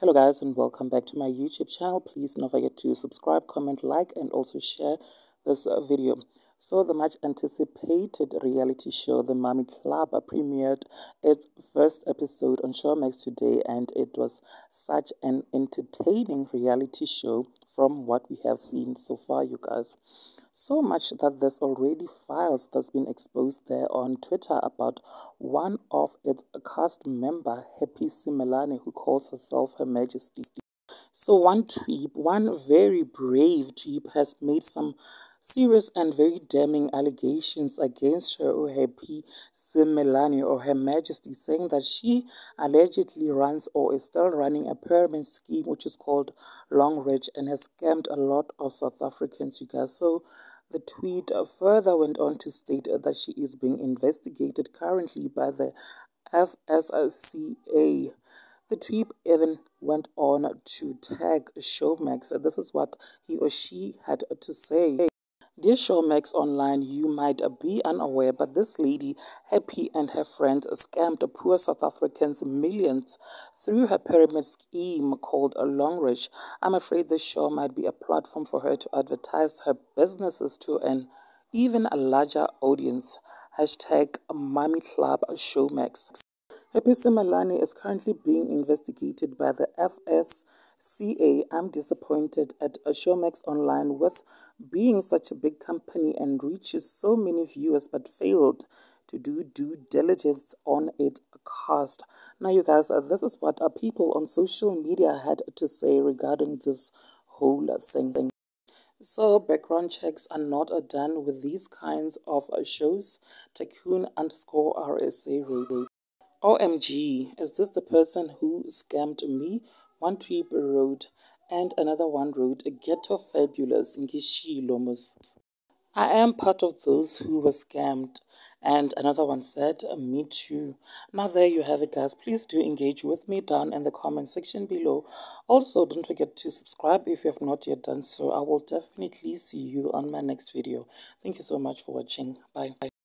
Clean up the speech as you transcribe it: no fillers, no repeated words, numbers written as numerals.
Hello guys, and welcome back to my YouTube channel. Please don't forget to subscribe, comment, like, and also share this video. So the much anticipated reality show The Mommy Club premiered its first episode on Showmax today, and it was such an entertaining reality show from what we have seen so far, you guys. So much that there's already files that's been exposed there on Twitter about one of its cast member, Happy Simelane, who calls herself Her Majesty. So one very brave tweep has made some serious and very damning allegations against her, or Happy Simelane, or Her Majesty, saying that she allegedly runs or is still running a pyramid scheme which is called Long Ridge and has scammed a lot of South Africans, you guys. So the tweet further went on to state that she is being investigated currently by the FSCA. The tweet even went on to tag Showmax. This is what he or she had to say. Dear Showmax Online, you might be unaware, but this lady, Happy, and her friends scammed poor South Africans millions through her pyramid scheme called a Long Ridge. I'm afraid this show might be a platform for her to advertise her businesses to an even a larger audience. Hashtag Mommy Club Showmax. Happy Simelane is currently being investigated by the FSCA. I'm disappointed at Showmax Online with being such a big company and reaches so many viewers but failed to do due diligence on its cast. Now, you guys, this is what people on social media had to say regarding this whole thing. So background checks are not done with these kinds of shows. Tycoon_RSA wrote. OMG, is this the person who scammed me? One tweet wrote, and another one wrote, Ghetto fabulous, ngishilo mos. I am part of those who were scammed. And another one said, me too. Now there you have it, guys. Please do engage with me down in the comment section below. Also, don't forget to subscribe if you have not yet done so. I will definitely see you on my next video. Thank you so much for watching. Bye.